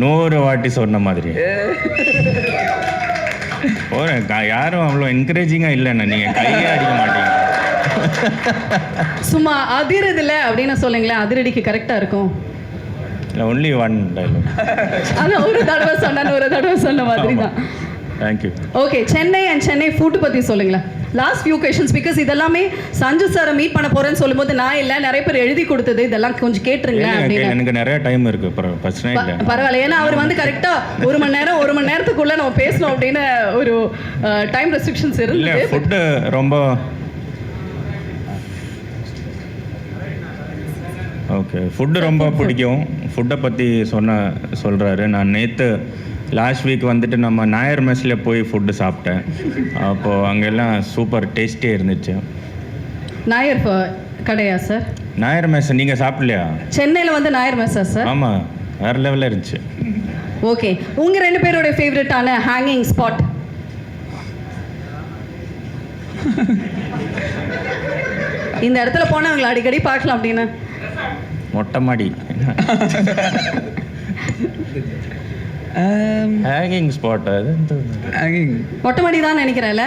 Speaker 3: 100 வாட்டி சொன்ன மாதிரி. யாரும் அவ்வளோ என்கரேஜிங்காக இல்லைண்ணா, நீங்கள் கையே அடிக்க மாட்டீங்க.
Speaker 2: சும்மா அதிரதில்ல அப்படின்னு சொல்லுங்களேன், அதிரடிக்கு கரெக்டாக இருக்கும்.
Speaker 3: Only one dialogue.
Speaker 2: அதான் ஒரு தடவை சொன்ன மாதிரி தான்.
Speaker 3: Thank you.
Speaker 2: Okay, Chennai and Chennai food பற்றி சொல்லுங்களேன். லாஸ்ட் ஃபியூ கொஷன்ஸ், பிகாஸ் இதெல்லாமே சஞ்சு சாரை மீட் பண்ண போறேன்னு சொல்லும்போது நான் இல்லை, நிறைய பேர் எழுதி கொடுத்தது, இதெல்லாம் கொஞ்சம் கேட்டுருங்களேன் அப்படின்னு.
Speaker 3: எனக்கு நிறைய டைம் இருக்கு, பிரச்சனை இல்லை.
Speaker 2: பரவாயில்ல, ஏன்னா அவர் வந்து கரெக்டா 1 மணி நேரத்துக்குள்ள நம்ம பேசணும் அப்படின்னு ஒரு டைம் ரெஸ்ட்ரிக்ஷன்ஸ் இருக்கு.
Speaker 3: ஃபுட் ரொம்ப ஓகே, ஃபுட்டு ரொம்ப பிடிக்கும். ஃபுட்டை பற்றி சொல்கிறாரு. நான் நேற்று லாஸ்ட் வீக் வந்துட்டு நம்ம நாயர் மெஸ்ஸில் போய் ஃபுட்டு சாப்பிட்டேன். அப்போது அங்கெல்லாம் சூப்பர் டேஸ்டியாக இருந்துச்சு.
Speaker 2: நாயர் கடையா சார்?
Speaker 3: நாயர் மெஸ் நீங்கள் சாப்பிடலையா?
Speaker 2: சென்னையில் வந்து நாயர் மெஸ்ஸா சார்?
Speaker 3: ஆமாம், வேறு லெவலில் இருந்துச்சு.
Speaker 2: ஓகே, உங்கள் 2 பேரோட ஃபேவரட்டான ஹேங்கிங் ஸ்பாட்? இந்த இடத்துல போனால் அவங்களை அடிக்கடி பார்க்கலாம் அப்படின்னு.
Speaker 3: மொட்டை மாடி ஹேங்கிங் ஸ்பாட். அது
Speaker 1: ஹேங்கிங்
Speaker 2: மொட்டை மாடி தான் நினைக்கிறேன்ல.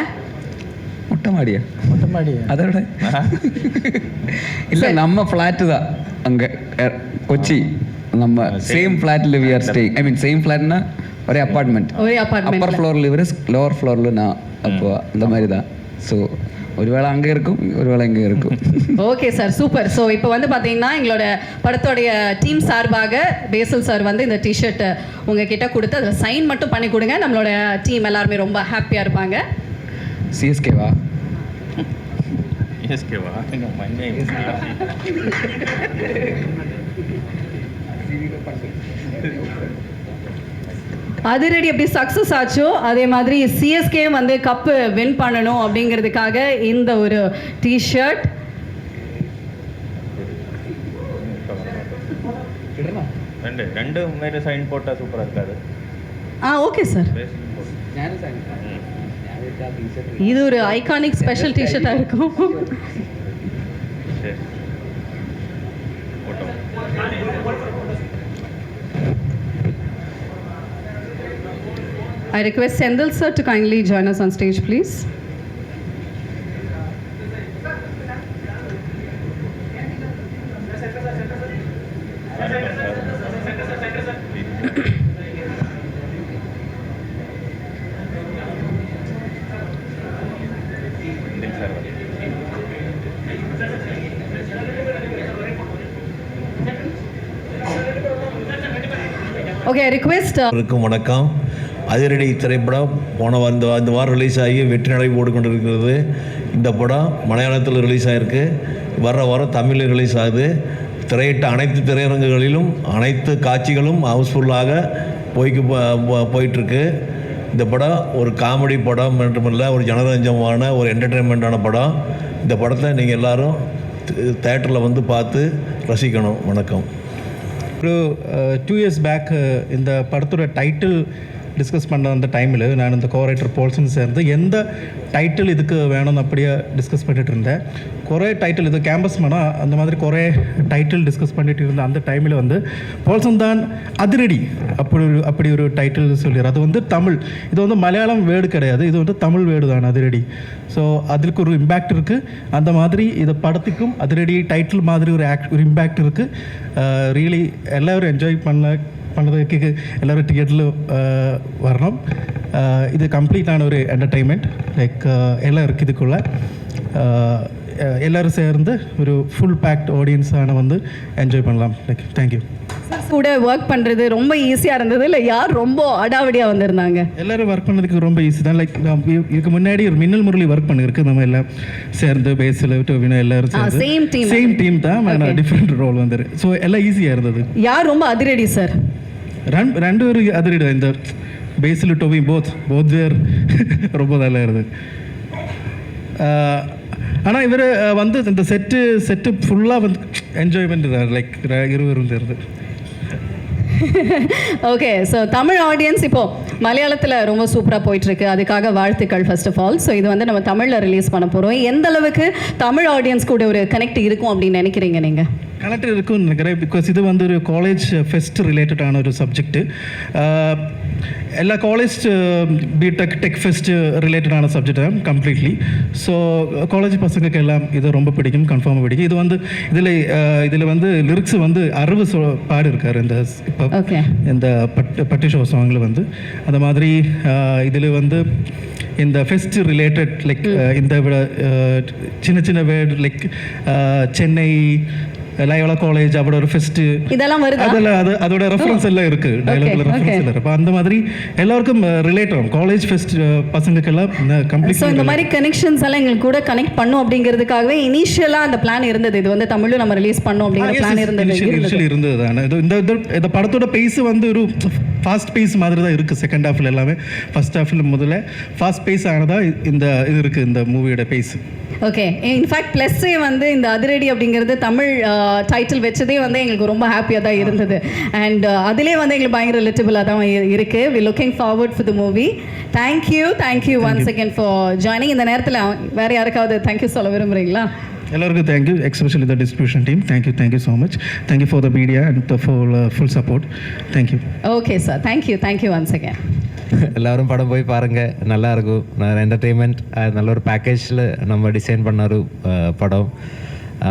Speaker 1: மொட்டை மாடியா? அதோட இல்லை, நம்ம ஃப்ளாட்டு தான் அங்கே கொச்சி. நம்ம சேம் ஃப்ளாட்டில் we are staying. I mean same ஃப்ளாட்னா ஒரே அப்பார்ட்மெண்ட். அப்பர் ஃப்ளோரில் இவர், லோவர் ஃப்ளோரில் நான். அப்போ அந்த மாதிரி தான். ஸோ ஒருவேளை அங்கே இருக்கும், ஒருவேளை இங்கே இருக்கும்.
Speaker 2: Okay sir, super. ஸோ இப்போ வந்து பார்த்தீங்கன்னா எங்களோட படத்தோடைய டீம் சார்பாக பேசல் சார் வந்து இந்த டிஷர்ட் உங்ககிட்ட கொடுத்து அதில் சைன் மட்டும் பண்ணி கொடுங்க. நம்மளோட டீம் எல்லாருமே ரொம்ப ஹாப்பியாக இருப்பாங்க.
Speaker 1: சிஎஸ்கேவா?
Speaker 3: சிஎஸ்கேவா?
Speaker 2: அதிரடி எப்படி சக்ஸஸ் ஆச்சோ அதே மாதிரி சிஎஸ்கே வந்து கப்பு வின் பண்ணணும் அப்படிங்கிறதுக்காக இந்த ஒரு டிஷர்ட்.
Speaker 3: ரெண்டு மேலே சைன் போட்டால் சூப்பராக இருக்காது.
Speaker 2: ஓகே சார், இது ஒரு ஐகானிக் ஸ்பெஷல் டிஷர்ட்டாக இருக்கும். I request Sendil sir to kindly join us on stage, please. Okay, I request.
Speaker 4: வணக்கம். அதிரடி திரைப்படம் இந்த வாரம் ரிலீஸ் ஆகி வெற்றி நடை ஓடிக்கொண்டிருக்கிறது. இந்த படம் மலையாளத்தில் ரிலீஸ் ஆகிருக்கு, வர்ற வாரம் தமிழில் ரிலீஸ் ஆகுது. திரையிட்ட அனைத்து திரையரங்குகளிலும் அனைத்து காட்சிகளும் ஹவுஸ்ஃபுல்லாக போயிட்டுருக்கு. இந்த படம் ஒரு காமெடி படம் மட்டுமில்லை, ஒரு ஜனரஞ்சமான ஒரு என்டர்டெயின்மெண்ட்டான படம். இந்த படத்தை நீங்கள் எல்லோரும் தேட்டரில் வந்து பார்த்து ரசிக்கணும். வணக்கம்.
Speaker 5: ஒரு 2 years பேக் இந்த படத்தோட டைட்டில் டிஸ்கஸ் பண்ண அந்த டைமில் நான் இந்த கோரைட்டர் போல்சன் சேர்ந்து எந்த டைட்டில் இதுக்கு வேணும்னு அப்படியே டிஸ்கஸ் பண்ணிட்டு இருந்தேன். குறை டைட்டில் இது கேம்பஸ் மனம் அந்த மாதிரி குறை டைட்டில் டிஸ்கஸ் பண்ணிட்டு இருந்த அந்த டைமில் வந்து போல்சன் தான் அதிரடி அப்படி ஒரு டைட்டில் சொல்லிடுறார். அது வந்து தமிழ், இது வந்து மலையாளம் வேர்டு கிடையாது, இது வந்து தமிழ் வேர்டு தான் அதிரடி. ஸோ அதுக்கு ஒரு இம்பேக்ட் இருக்குது. அந்த மாதிரி இது படத்துக்கும் அதிரடி டைட்டில் மாதிரி ஒரு இம்பேக்ட் இருக்குது. ரியலி எல்லோரும் என்ஜாய் பண்ணுறதுக்கு எல்லோரும் தியேட்டரில் வரணும். இது கம்ப்ளீட்டான ஒரு என்டர்டெயின்மெண்ட். லைக் எல்லாம் இருக்குது இதுக்குள்ளே. எல்லோரும் சேர்ந்து ஒரு ஃபுல் பேக்ட் ஆடியன்ஸான வந்து என்ஜாய் பண்ணலாம். Like thank you.
Speaker 2: கூட ஒர்க் பண்ணுறது ரொம்ப ஈஸியாக இருந்தது இல்லை யார் ரொம்ப அடாவடியாக வந்திருந்தாங்க?
Speaker 5: எல்லோரும் ஒர்க் பண்ணதுக்கு ரொம்ப ஈஸி தான். லைக் இதுக்கு முன்னாடி ஒரு மின்னல் முரளி ஒர்க் பண்ணிருக்கு, நம்ம எல்லாம் சேர்ந்து பேஸில் டோவினோ எல்லோரும் சேர்ந்து சேம் டீம் தான், டிஃப்ரெண்ட் ரோல் வந்துரு. ஸோ எல்லாம் ஈஸியாக இருந்தது.
Speaker 2: யார் ரொம்ப அதிரடி சார்?
Speaker 5: ரெண்டு ஒரு அதிரடி. இந்த பேஸில் டோவி போத் வேர் ரொம்ப நல்லா இருந்தது. ஆனால் இவர் வந்து இந்த செட்டு ஃபுல்லாக வந்து என்ஜாய்மெண்ட் தான். லைக் இருவரும் இருந்தது.
Speaker 2: ஓகே, ஸோ தமிழ் ஆடியன்ஸ் இப்போ மலையாளத்தில் ரொம்ப சூப்பராக போயிட்டுருக்கு, அதுக்காக வாழ்த்துக்கள் ஃபர்ஸ்ட் ஆஃப் ஆல். ஸோ இது வந்து நம்ம தமிழில் ரிலீஸ் பண்ண போகிறோம். எந்த அளவுக்கு தமிழ் ஆடியன்ஸ் கூட ஒரு கனெக்ட் இருக்கும் அப்படின்னு நினைக்கிறீங்க நீங்கள்?
Speaker 5: கனெக்ட் இருக்கும்னு நினைக்கிறேன். பிகாஸ் இது வந்து ஒரு காலேஜ் ஃபெஸ்ட் ரிலேட்டடான ஒரு சப்ஜெக்ட். எல்லா காலேஜ் பிடெக் டெக் ஃபெஸ்ட் ரிலேட்டடான சப்ஜெக்ட் தான் கம்ப்ளீட்லி. ஸோ காலேஜ் பசங்களுக்கு எல்லாம் இது ரொம்ப பிடிக்கும், கன்ஃபார்மாக பிடிக்கும். இது வந்து இதில் வந்து லிரிக்ஸ் வந்து அரவு பாடு இருக்கார் இந்த இப்போ இந்த பட்டு ஷோ சாங்கில் வந்து. அந்த மாதிரி இதில் வந்து இந்த ஃபெஸ்ட் ரிலேட்டட் லைக் இந்த சின்ன word like Chennai Loyola college அவரோட ஒரு ஃபெஸ்ட்
Speaker 2: இதெல்லாம் வருது,
Speaker 5: அதோட ரெஃபரன்ஸ் எல்லாம் இருக்கு, டயலாக்ல ரெஃபரன்ஸ் எல்லாம் இருக்கு. அந்த மாதிரி எல்லாருக்கும் ரிலேட் ஆகும். காலேஜ் ஃபெஸ்ட் பசங்களுக்கு எல்லாம் கம்ப்ளீட்.
Speaker 2: ஸோ இந்த மாதிரி கனெக்ஷன்ஸ் எல்லாம் எங்களுக்கு கூட கனெக்ட் பண்ணும் அப்படிங்கிறதுக்காகவே இனிஷியலாக அந்த பிளான் இருந்தது. இது வந்து தமிழில் நம்ம ரிலீஸ் பண்ணோம் அப்படிங்கிற பிளான்
Speaker 5: இருந்தது தானே. இந்த படத்தோட பேஸ் வந்து ஒரு ஃபாஸ்ட் பேஸ் மாதிரி தான் இருக்குது. செகண்ட் ஹாஃபில் எல்லாமே ஃபர்ஸ்ட் ஹாஃபில் முதல்ல ஃபாஸ்ட் பேஸ் ஆனதா இது இருக்குது இந்த மூவியோட பேஸ்.
Speaker 2: ஓகே, இன்ஃபேக்ட் ப்ளஸ்ஸே வந்து இந்த அதிரடி அப்படிங்கிறது தமிழ் டைட்டில் வச்சதே வந்து எங்களுக்கு ரொம்ப ஹாப்பியாக தான் இருந்தது. அண்ட் அதிலே வந்து எங்களுக்கு பயங்கர ரிலேட்டபிளாக தான் இருக்குது. We looking forward for the movie. Thank you once again for joining. இந்த நேரத்தில் வேறு யாருக்காவது தேங்க்யூ சொல்ல விரும்புகிறீங்களா?
Speaker 5: எல்லாருக்கும் thank you, especially the distribution team. Thank you so much. Thank you for the media and full support. Thank you.
Speaker 2: Okay sir, thank you once again.
Speaker 6: எல்லோரும் படம் போய் பாருங்கள், நல்லாயிருக்கும். என்டர்டெயின்மெண்ட் நல்ல ஒரு பேக்கேஜில் நம்ம டிசைன் பண்ண ஒரு படம்.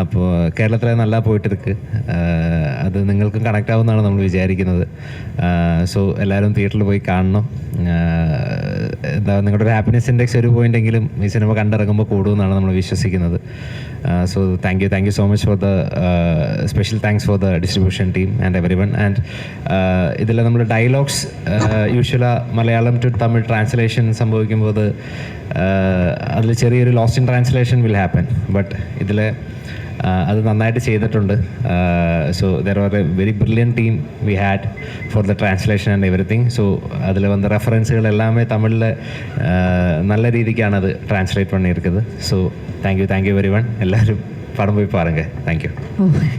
Speaker 6: അപ്പോൾ കേരളത്തിൽ നല്ല പോയിട്ടിருக்கு. അത് നിങ്ങൾക്കും കണക്റ്റ് ആവുമെന്നാണ് നമ്മൾ വിചാരിക്കുന്നത്. സോ എല്ലാവരും തിയേറ്ററിൽ പോയി കാണണം. എന്താ നിങ്ങളുടെ ഒരു ഹാപ്പിനെസ് ഇൻഡെക്സ് ഒരു പോയിൻ്റെങ്കിലും ഈ സിനിമ കണ്ടിറങ്ങുമ്പോൾ കൂടുമെന്നാണ് നമ്മൾ വിശ്വസിക്കുന്നത്. So thank you so much for the special thanks for the distribution team and everyone. And ഇതിൽ നമ്മൾ dialogues usually Malayalam to Tamil translation സംഭവിക്കുമ്പോൾ അതിൽ ചെറിയൊരു lost in translation will happen. But ഇതിൽ അത് നന്നായിട്ട് ചെയ്തിട്ടുണ്ട്. So there are a very brilliant team we had for the translation and everything. So അതിൽ വന്ന റെഫറൻസുകൾ എല്ലാമേ തമിഴിൽ நல்ல രീതിക്കാണ് അത് ട്രാൻസ്ലേറ്റ് பண்ணியிருக்குது. So thank you everyone. எல்லாரும் படம் போய் பாருங்க. தேங்க்யூ.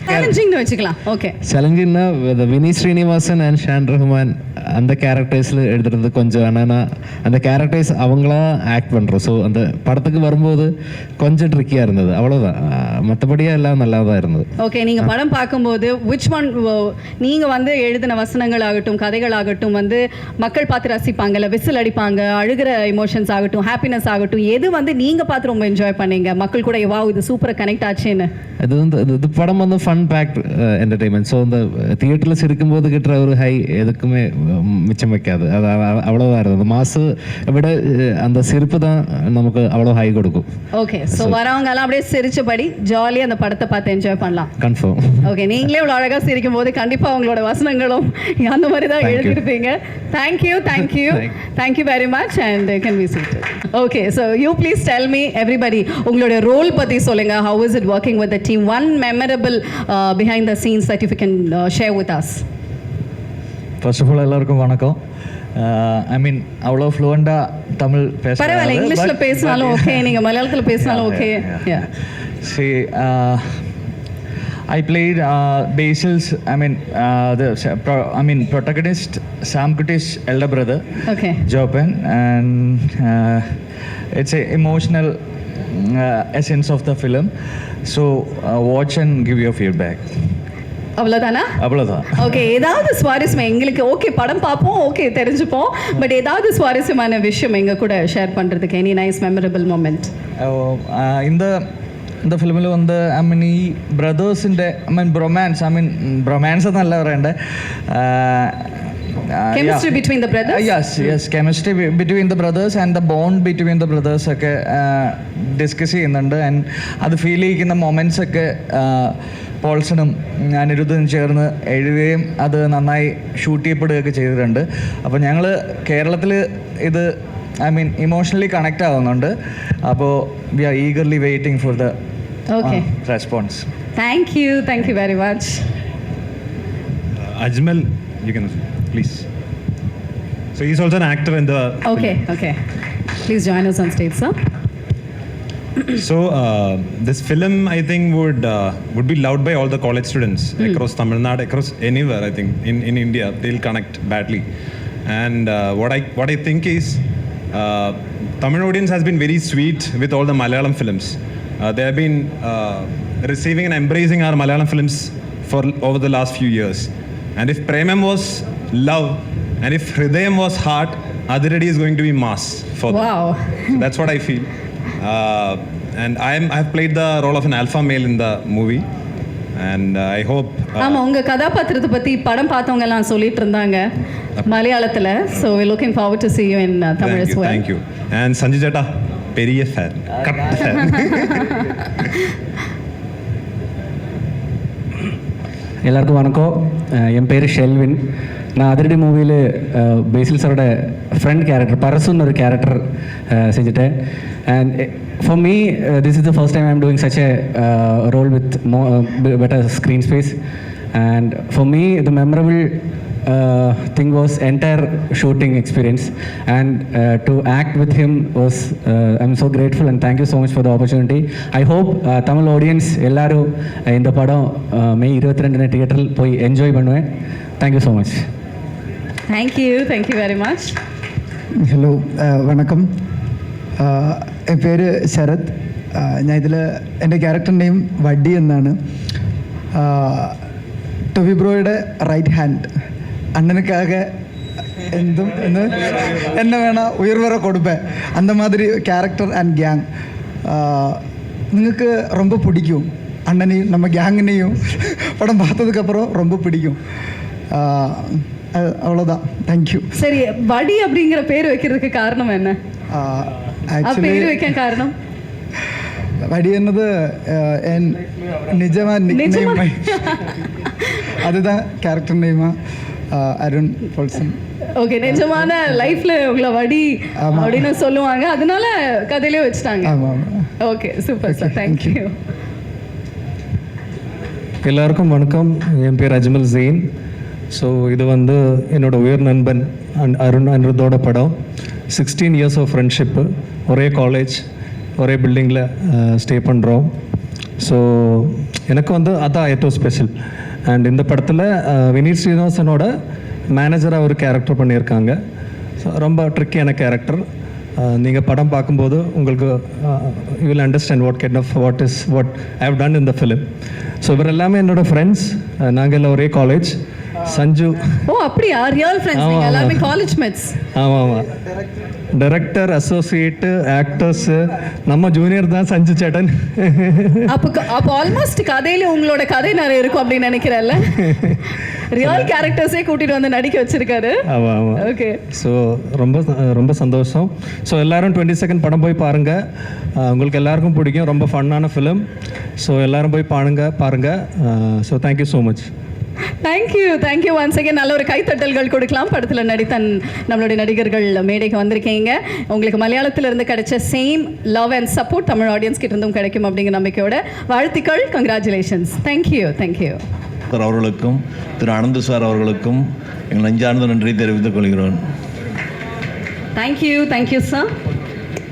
Speaker 2: சேலஞ்சிங்னு வச்சுக்கலாம். ஓகே,
Speaker 6: சேலஞ்சிங்னா வினீத் ஸ்ரீனிவாசன் அண்ட் ஷான் ரஹ்மான் அந்த கேரக்டர்ஸில் எழுதுறது கொஞ்சம் என்னன்னா அந்த கேரக்டர்ஸ் அவங்களா ஆக்ட் பண்ணுறோம். ஸோ அந்த படத்துக்கு வரும்போது கொஞ்சம் ட்ரிக்கியாக இருந்தது, அவ்வளோதான். மற்றபடியாக எல்லாம் நல்லா தான் இருந்தது.
Speaker 2: ஓகே, நீங்கள் படம் பார்க்கும்போது விச் ஒன் நீங்கள் வந்து எழுதின வசனங்கள் ஆகட்டும், கதைகள் ஆகட்டும் வந்து மக்கள் பார்த்து ரசிப்பாங்கல்ல, விசில் அடிப்பாங்க, அழுகிற எமோஷன்ஸ் ஆகட்டும், ஹாப்பினஸ் ஆகட்டும், எது வந்து நீங்கள் பார்த்து ரொம்ப என்ஜாய் பண்ணீங்க, மக்கள் கூட வா இது சூப்பராக கனெக்ட் ஆச்சு ஆச்சுன்னு?
Speaker 6: இது படம் வந்து ஃபன் பேக்ட் என்டர்டெயின்மெண்ட். ஸோ இந்த தியேட்டரில் சிரிக்கும்போது கிட்டுற ஒரு ஹை எதுக்குமே மிச்சம் வைக்காது. அது அவ்வளோதான் இருந்தது. மாசு விட அந்த சிரிப்பு தான் நமக்கு அவ்வளோ ஹை கொடுக்கும்.
Speaker 2: ஓகே, ஸோ வரவங்க எல்லாம் அப்படியே சிரிச்சபடி ஜாலியாக அந்த படத்தை பார்த்து என்ஜாய் பண்ணலாம்.
Speaker 6: கன்ஃபார்ம்.
Speaker 2: ஓகே, நீங்களே இவ்வளோ அழகாக சிரிக்கும் போது கண்டிப்பாக உங்களோட வசனங்களும் அந்த மாதிரி தான் எழுதியிருப்பீங்க. Thank you very much and can we seat. Okay, so you please tell me everybody உங்களோட ரோல் பற்றி சொல்லுங்க. How is it working with the team? One memorable behind the scenes that you can share with us.
Speaker 7: First of all எல்லாருக்கும் வணக்கம். ஐ மீன் அவ்வளோ ஃப்ளூவெண்டாக தமிழ்
Speaker 2: பரவாயில்ல, இங்கிலீஷில் பேசினாலும் okay, நீங்கள் மலையாளத்தில் பேசினாலும் okay.
Speaker 7: See, I played Basil's, protagonist Sam Kutty's elder brother,
Speaker 2: Okay.
Speaker 7: Jopen, and it's a emotional essence of the film. So watch and give your feedback.
Speaker 2: அவ்வளோதானா?
Speaker 7: அவ்வளோதான்.
Speaker 2: ஓகே, ஏதாவது சுவாரஸ்யமா எங்களுக்கு ஓகே படம் பார்ப்போம், ஓகே தெரிஞ்சுப்போம், பட் ஏதாவது சுவாரஸ்யமான விஷயம் எங்க கூட ஷேர் பண்ணுறதுக்கு எனி நைஸ் மெமரபிள் மொமெண்ட்?
Speaker 7: இந்த ഫിലിമിൽ വന്ന് ഈ ബ്രദേഴ്സിൻ്റെ ബ്രൊമാൻസ് എന്നല്ല പറയണ്ടേ,
Speaker 2: Chemistry between the brothers?
Speaker 7: Yes, chemistry between the brothers and the bond between the brothers ഒക്കെ ഡിസ്കസ് ചെയ്യുന്നുണ്ട്. ആൻഡ് അത് ഫീൽ ചെയ്യിക്കുന്ന മൊമെൻറ്റ്സ് ഒക്കെ പോൾസണും അനിരുദ്ധനും ചേർന്ന് എഴുതുകയും അത് നന്നായി ഷൂട്ട് ചെയ്യപ്പെടുകയൊക്കെ ചെയ്തിട്ടുണ്ട്. അപ്പോൾ ഞങ്ങൾ കേരളത്തിൽ ഇത് ഇമോഷണലി കണക്റ്റ് ആവുന്നുണ്ട്. അപ്പോൾ we are eagerly waiting for the response.
Speaker 2: Thank you very much.
Speaker 8: Ajmal, you can please. So he's also an actor in the
Speaker 2: Okay. Please join us on stage, sir.
Speaker 8: So this film I think would be loved by all the college students across Tamil Nadu, across anywhere. I think in India they'll connect badly. And what I think is Tamil audience has been very sweet with all the Malayalam films. They have been receiving and embracing our Malayalam films for over the last few years. And if Premam was love and if Hridayam was heart, Adiredi is going to be mass for them.
Speaker 2: Wow.
Speaker 8: So that's what I feel. And I've played the role of an alpha male in the movie. And I hope
Speaker 2: ஆமா, உங்க கதாபாத்திரத்தை பத்தி படம் பார்த்தவங்க எல்லாம் சொல்லிட்டு இருந்தாங்க மலையாளத்துல. So we're looking forward to see you in Tamil as well.
Speaker 8: Thank you. And Sanjay Jetta, பெரிய fan. கட்ட fan.
Speaker 9: எல்லாருக்கும் வணக்கம். என் பேர் ஷெல்வின். நான் அதிரடி மூவியில் பேசில் சாரோட ஃப்ரெண்ட் கேரக்டர் பரசுன்னு ஒரு கேரக்டர் செஞ்சுட்டேன். And for me this is the first time I am doing such a role with better screen space. And for me the memorable thing was entire shooting experience, and to act with him was I'm so grateful and thank you so much for the opportunity. I hope Tamil audience எல்லாரும் இந்த படம் மே 22 தியேட்டரில் போய் enjoy பண்ணுவேன். Thank you so much.
Speaker 2: Thank you very much.
Speaker 10: Hello, വണക്കം. എൻ്റെ പേര് ശരത്. ഞാൻ ഇതിൽ എൻ്റെ ക്യാരക്ടർ നെയിം വഡ്ഡി എന്നാണ്. ടൊവി ബ്രോയുടെ റൈറ്റ് ഹാൻഡ്. அண்ணனுக்காக എന്തും என்ன வேணா உயிர் வர கொடுப்பேன். அந்த மாதிரி கேரக்டர் அண்ட் கேங் നിങ്ങൾക്ക് ரொம்ப பிடிக்கும். அண்ணனையும் நம்ம கேங்கினையும் படம் பார்த்ததுக்கப்புறம் ரொம்ப பிடிக்கும். அவ்வளோதான். தேங்க்யூ.
Speaker 2: சரி, வடி அப்படிங்கிற பேர் வைக்கிறதுக்கு காரணம் என்ன? பேர் வைக்க காரணம்
Speaker 10: വടി എന്നത് നിജമാ നിക്നെയിം. அதுதான் கேரக்டர் நேமா அருண் போல்சன்.
Speaker 2: ஓகே, நிஜமான லைஃப்ல உங்களை வடி அப்படின்னு சொல்லுவாங்க, அதனால கதையிலே வச்சுட்டாங்க. Okay, super sir, thank you.
Speaker 5: எல்லாருக்கும் வணக்கம். என் பேர் அஜ்மல் ஜெயின். ஸோ இது வந்து என்னோட உயர் நண்பன் அருண் அனிருத்தோட படம். 16 years ஆஃப் ஃப்ரெண்ட்ஷிப்பு. ஒரே காலேஜ், ஒரே பில்டிங்கில் ஸ்டே பண்ணுறோம். ஸோ எனக்கு வந்து அதான் ഏറ്റവും ஸ்பெஷல். அண்ட் இந்த படத்தில் வினீத் ஸ்ரீனிவாசனோட மேனேஜராக ஒரு கேரக்டர் பண்ணியிருக்காங்க. ஸோ ரொம்ப ட்ரிக்கியான கேரக்டர். நீங்கள் படம் பார்க்கும்போது உங்களுக்கு you will understand what I have done in the film. So இவர் எல்லாமே என்னோடய ஃப்ரெண்ட்ஸ். நாங்கள் எல்லாம் ஒரே காலேஜ்.
Speaker 9: சஞ்சு.
Speaker 2: ஓ அப்படியா, ரியல் ஃப்ரெண்ட்ஸ் நீங்க எல்லாரும் காலேஜ் மேட்ஸ்?
Speaker 9: ஆமாம் ஆமாம், டைரக்டர், அசோசியேட்டு, ஆக்டர்ஸு நம்ம ஜூனியர் தான் சஞ்சு சேட்டன்.
Speaker 2: அப்போ ஆல்மோஸ்ட் கதையில உங்களோட கதை நிறைய இருக்கும் அப்படின்னு நினைக்கிறேன்ல. ரியல் கேரக்டர்ஸே கூட்டிட்டு வந்து நடிக்க வச்சிருக்காரு.
Speaker 9: ஆமாம் ஆமாம்.
Speaker 2: ஓகே,
Speaker 9: ஸோ ரொம்ப சந்தோஷம். ஸோ எல்லாரும் 22nd படம் போய் பாருங்கள், உங்களுக்கு எல்லாருக்கும் பிடிக்கும், ரொம்ப ஃபன்னான ஃபிலிம். ஸோ எல்லாரும் போய் பாருங்கள். So thank you so much.
Speaker 2: Thank you once again. நல்ல ஒரு கைத்தட்டல்கள் கொடுக்கலாம். படத்தில் நடித்த நம்மளுடைய நடிகர்கள் மேடைக்கு வந்திருக்கீங்க. உங்களுக்கு மலையாளத்தில் இருந்து கிடைச்ச same love and support Tamil audience கிட்ட இருந்தும் கிடைக்கும் அப்படிங்கிற நம்பிக்கையோட வாழ்த்துக்கள். கங்க்ராச்சுலேஷன்ஸ். தேங்க்யூ.
Speaker 4: அவர்களுக்கும் திரு அனந்து சார் அவர்களுக்கும் எங்கள் நெஞ்சார்ந்த நன்றி தெரிவித்துக் கொள்கிறோம்.
Speaker 2: Thank you sir.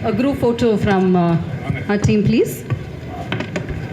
Speaker 2: A group photo from our team please.